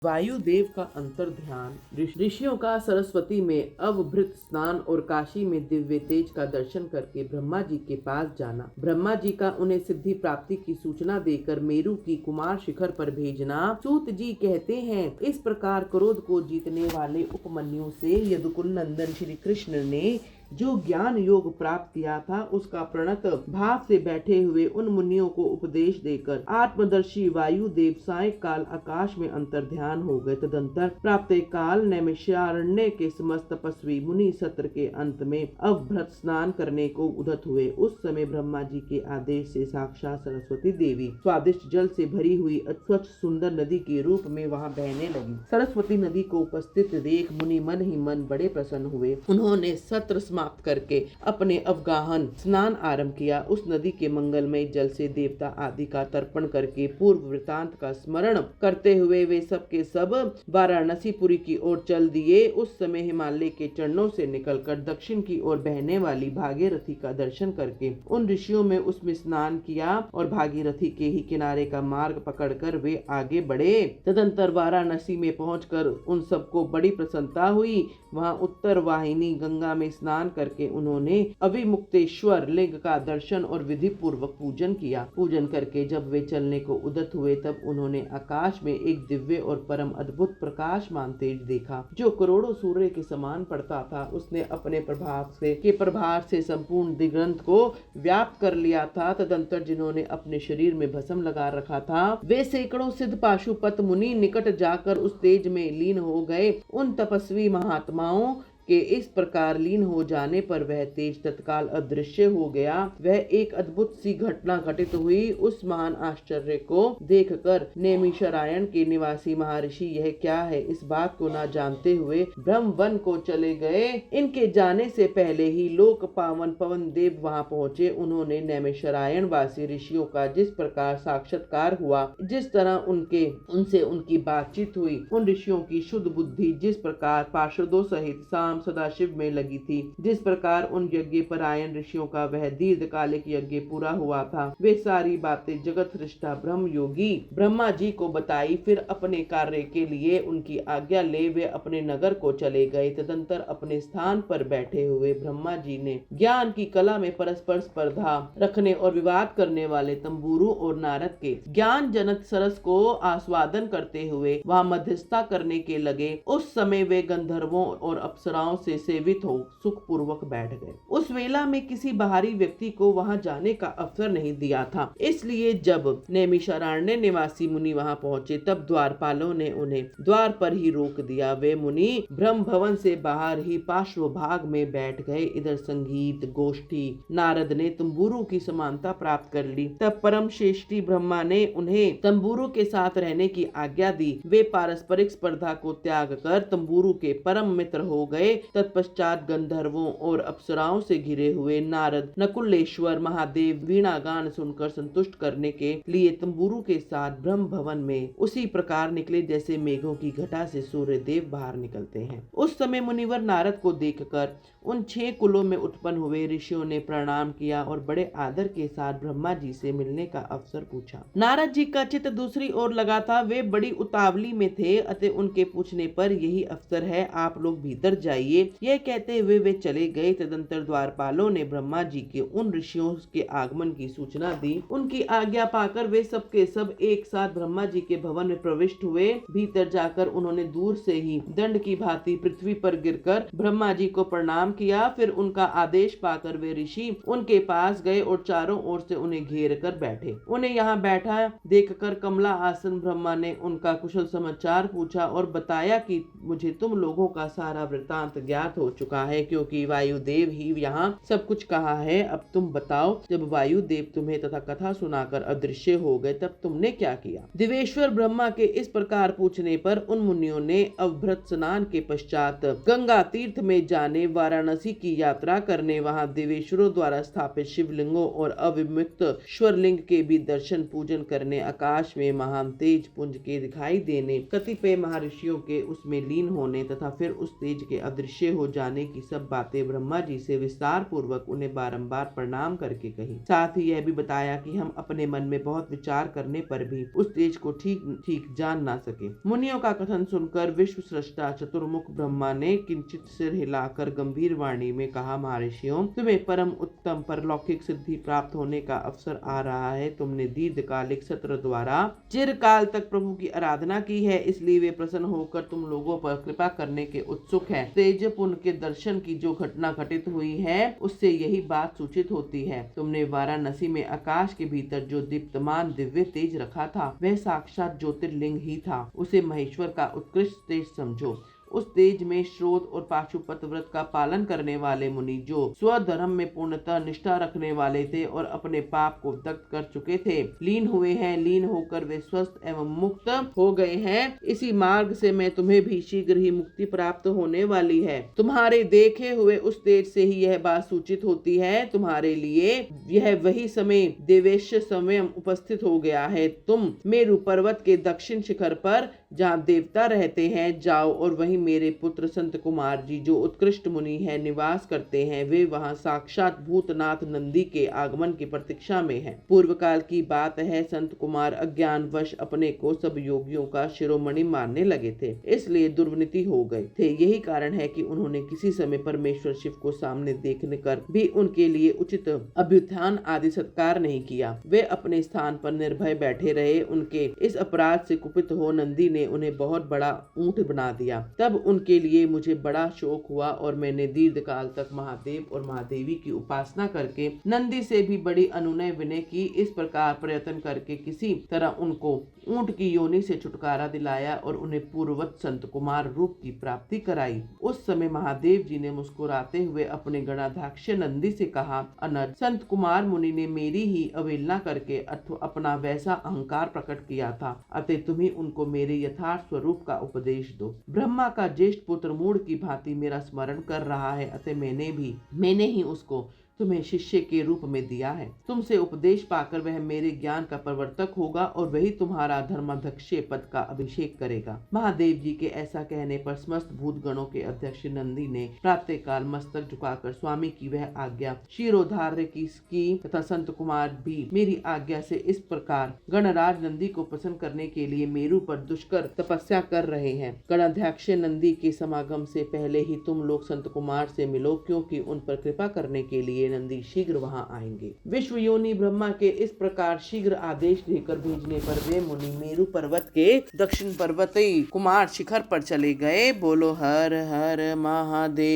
वायुदेव का अंतर ध्यान, ऋषियों का सरस्वती में अवभृत स्नान और काशी में दिव्य तेज का दर्शन करके ब्रह्मा जी के पास जाना, ब्रह्मा जी का उन्हें सिद्धि प्राप्ति की सूचना देकर मेरु की कुमार शिखर पर भेजना। सूत जी कहते हैं, इस प्रकार क्रोध को जीतने वाले उपमन्यु से यदुकुल नंदन श्री कृष्ण ने जो ज्ञान योग प्राप्त किया था, उसका प्रणत भाव से बैठे हुए उन मुनियों को उपदेश देकर आत्मदर्शी वायुदेव सायंकाल आकाश में अंतर ध्यान हो गए। तदंतर प्राप्त काल नैमिषारण्य के समस्त तपस्वी मुनि सत्र के अंत में अवभृत स्नान करने को उद्यत हुए। उस समय ब्रह्मा जी के आदेश से साक्षात सरस्वती देवी स्वादिष्ट जल से भरी हुई स्वच्छ सुंदर नदी के रूप में वहां बहने लगी। सरस्वती नदी को उपस्थित देख मुनि मन ही मन बड़े प्रसन्न हुए। उन्होंने सत्र समाप्त करके अपने अवगाहन स्नान आरंभ किया। उस नदी के मंगलमय जल से देवता आदि का तर्पण करके पूर्व वृतांत का स्मरण करते हुए वे सब के सब वाराणसीपुरी की ओर चल दिए। उस समय हिमालय के चरणों से निकलकर दक्षिण की ओर बहने वाली भागीरथी का दर्शन करके उन ऋषियों में उसमें स्नान किया और भागीरथी के ही किनारे का मार्ग पकड़कर वे आगे बढ़े। तदंतर वाराणसी में पहुंचकर उन सबको बड़ी प्रसन्नता हुई। वहां उत्तर वाहिनी गंगा में स्नान करके उन्होंने अविमुक्तेश्वर लिंग का दर्शन और विधि पूर्वक पूजन किया। पूजन करके जब वे चलने को उद्यत हुए, तब उन्होंने आकाश में एक दिव्य और परम अद्भुत प्रकाशमान तेज देखा, जो करोड़ों सूर्य के समान पड़ता था। उसने अपने प्रभाव से संपूर्ण दिगंत को व्याप्त कर लिया था। तदंतर जिन्होंने अपने शरीर में भस्म लगा रखा था, वे सैकड़ों सिद्ध पाशुपत मुनि निकट जाकर उस तेज में लीन हो गए। उन तपस्वी महात्माओं के इस प्रकार लीन हो जाने पर वह तेज तत्काल अदृश्य हो गया। वह एक अद्भुत सी घटना घटित हुई। उस महान आश्चर्य को देखकर नैमिषारण्य के निवासी महर्षि यह क्या है, इस बात को न जानते हुए ब्रह्म वन को चले गए। इनके जाने से पहले ही लोक पावन पवन देव वहां पहुंचे। उन्होंने नैमिषारण्य वासी ऋषियों का जिस प्रकार साक्षात्कार हुआ, जिस तरह उनसे उनकी बातचीत हुई, उन ऋषियों की शुद्ध बुद्धि जिस प्रकार पार्षदों सहित सदाशिव में लगी थी, जिस प्रकार उन यज्ञ परायण ऋषियों का वह दीर्घकालिक यज्ञ पूरा हुआ था, वे सारी बातें जगत सृष्टा ब्रह्म योगी ब्रह्मा जी को बताई। फिर अपने कार्य के लिए उनकी आज्ञा ले वे अपने नगर को चले गए। तदंतर अपने स्थान पर बैठे हुए ब्रह्मा जी ने ज्ञान की कला में परस्पर स्पर्धा रखने और विवाद करने वाले तंबूरू और नारद के ज्ञान जनक सरस को आस्वादन करते हुए वहां मध्यस्थता करने के लगे। उस समय वे गंधर्वों और अप्सराओं से सेवित हो सुख पूर्वक बैठ गए। उस वेला में किसी बाहरी व्यक्ति को वहां जाने का अवसर नहीं दिया था, इसलिए जब नैमिषारण्य निवासी मुनि वहां पहुंचे, तब द्वारपालों ने उन्हें द्वार पर ही रोक दिया। वे मुनि ब्रह्म भवन से बाहर ही पार्श्व भाग में बैठ गए। इधर संगीत गोष्ठी नारद ने तंबूरू की समानता प्राप्त कर ली। तब परम श्रेष्ठी ब्रह्मा ने उन्हें तंबूरू के साथ रहने की आज्ञा दी। वे पारस्परिक स्पर्धा को त्याग कर तंबूरू के परम मित्र हो गए। तत्पश्चात गंधर्वों और अप्सराओं से घिरे हुए नारद नकुलेश्वर महादेव वीणा गान सुनकर संतुष्ट करने के लिए तंबूरू के साथ ब्रह्म भवन में उसी प्रकार निकले जैसे मेघों की घटा से सूर्य देव बाहर निकलते हैं। उस समय मुनिवर नारद को देखकर उन 6 कुलों में उत्पन्न हुए ऋषियों ने प्रणाम किया और बड़े आदर के साथ ब्रह्मा जी से मिलने का अवसर पूछा। नारद जी का चित्त दूसरी ओर लगा था। वे बड़ी उतावली में थे, अतः उनके पूछने पर यही अवसर है, आप लोग भीतर जाइए, यह कहते हुए वे चले गए। तदंतर द्वारपालों ने ब्रह्मा जी के उन ऋषियों के आगमन की सूचना दी। उनकी आज्ञा पाकर वे सब के सब एक साथ ब्रह्मा जी के भवन में प्रविष्ट हुए। भीतर जाकर उन्होंने दूर से ही दंड की भांति पृथ्वी पर गिरकर ब्रह्मा जी को प्रणाम किया। फिर उनका आदेश पाकर वे ऋषि उनके पास गए और चारों ओर से उन्हें घेर कर बैठे। उन्हें यहाँ बैठा देखकर कमला आसन ब्रह्मा ने उनका कुशल समाचार पूछा और बताया कि मुझे तुम लोगों का सारा वृतांत ज्ञात हो चुका है, क्योंकि वायुदेव ही यहाँ सब कुछ कहा है। अब तुम बताओ, जब वायुदेव तुम्हें तथा कथा सुनाकर अदृश्य हो गए, तब तुमने क्या किया? दिवेश्वर ब्रह्मा के इस प्रकार पूछने पर उन मुनियों ने अवभृत स्नान के पश्चात गंगा तीर्थ में जाने, वाराणसी की यात्रा करने, वहां देवेश्वरों द्वारा स्थापित शिवलिंगों और अविमुक्त स्वरलिंग के भी दर्शन पूजन करने, आकाश में महान तेज पुंज के दिखाई देने, कतिपय महर्षियों के उसमें लीन होने तथा फिर उस तेज के अदृश्य हो जाने की सब बातें ब्रह्मा जी से विस्तार पूर्वक उन्हें बारंबार प्रणाम करके कही। साथ ही यह भी बताया कि हम अपने मन में बहुत विचार करने पर भी उस तेज को ठीक ठीक जान ना सके। मुनियों का कथन सुनकर विश्व सृष्टा चतुर्मुख ब्रह्मा ने किंचित सिर हिलाकर गंभीर वाणी में कहा, महर्षियों, तुम्हें परम उत्तम परलौकिक सिद्धि प्राप्त होने का अवसर आ रहा है। तुमने दीर्घकालिक सत्र द्वारा चिरकाल तक प्रभु की आराधना की है, इसलिए वे प्रसन्न होकर तुम लोगों पर कृपा करने के उत्सुक है। तेजपुंज के दर्शन की जो घटना घटित हुई है उससे यही बात सूचित होती है। तुमने वाराणसी में आकाश के भीतर जो दीप्तमान दिव्य तेज रखा था वह साक्षात ज्योतिर्लिंग ही था। उसे महेश्वर का उत्कृष्ट तेज समझो। उस तेज में श्रोत और पाशुपत व्रत का पालन करने वाले मुनि जो स्वधर्म में पूर्णतः निष्ठा रखने वाले थे और अपने पाप को दग्ध कर चुके थे, लीन हुए हैं। लीन होकर वे स्वस्थ एवं मुक्त हो गए हैं। इसी मार्ग से मैं तुम्हें भी शीघ्र ही मुक्ति प्राप्त होने वाली है। तुम्हारे देखे हुए उस तेज से ही यह बात सूचित होती है। तुम्हारे लिए यह वही समय देवेश समय उपस्थित हो गया है। तुम मेरु पर्वत के दक्षिण शिखर पर जहाँ देवता रहते हैं जाओ और वहीं मेरे पुत्र संत कुमार जी जो उत्कृष्ट मुनि है निवास करते हैं। वे वहां साक्षात भूतनाथ नंदी के आगमन की प्रतीक्षा में हैं। पूर्व काल की बात है, संत कुमार अज्ञानवश अपने को सब योगियों का शिरोमणि मानने लगे थे, इसलिए दुर्नीति हो गए थे। यही कारण है कि उन्होंने किसी समय परमेश्वर शिव को सामने देखने कर भी उनके लिए उचित अभ्युत्थान आदि सत्कार नहीं किया। वे अपने स्थान पर निर्भय बैठे रहे। उनके इस अपराध से कुपित हो नंदी ने उन्हें बहुत बड़ा ऊंट बना दिया। तब उनके लिए मुझे बड़ा शोक हुआ और मैंने दीर्घ काल तक महादेव और महादेवी की उपासना करके नंदी से भी बड़ी अनुनय विनय की। इस प्रकार प्रयत्न करके किसी तरह उनको ऊंट की योनि से छुटकारा दिलाया और उन्हें पूर्ववत संत कुमार रूप की प्राप्ति कराई। उस समय महादेव जी ने मुस्कुराते हुए अपने गणाध्यक्ष नंदी से कहा, अनज, संत कुमार मुनि ने मेरी ही अवहेलना करके अपना वैसा अहंकार प्रकट किया था, अतः तुम ही उनको मेरे यथार्थ स्वरूप का उपदेश दो। ब्रह्मा का ज्येष्ठ पुत्र मूढ़ की भांति मेरा स्मरण कर रहा है, अतः मैंने ही उसको तुम्हें शिष्य के रूप में दिया है। तुमसे उपदेश पाकर वह मेरे ज्ञान का प्रवर्तक होगा और वही तुम्हारा धर्माध्यक्ष पद का अभिषेक करेगा। महादेव जी के ऐसा कहने पर समस्त भूत गणों के अध्यक्ष नंदी ने प्रातःकाल मस्तक झुकाकर स्वामी की वह आज्ञा शिरोधार्य की तथा संत कुमार भी मेरी आज्ञा से इस प्रकार गणराज नंदी को प्रसन्न करने के लिए मेरु पर दुष्कर तपस्या कर रहे हैं। गणाध्यक्ष नंदी के समागम से पहले ही तुम लोग संत कुमार से मिलो, क्योंकि उन पर कृपा करने के लिए नंदी शीघ्र वहां आएंगे। विश्व योनि ब्रह्मा के इस प्रकार शीघ्र आदेश देकर भेजने पर वे मुनि मेरु पर्वत के दक्षिण पर्वतीय कुमार शिखर पर चले गए। बोलो हर हर महादेव।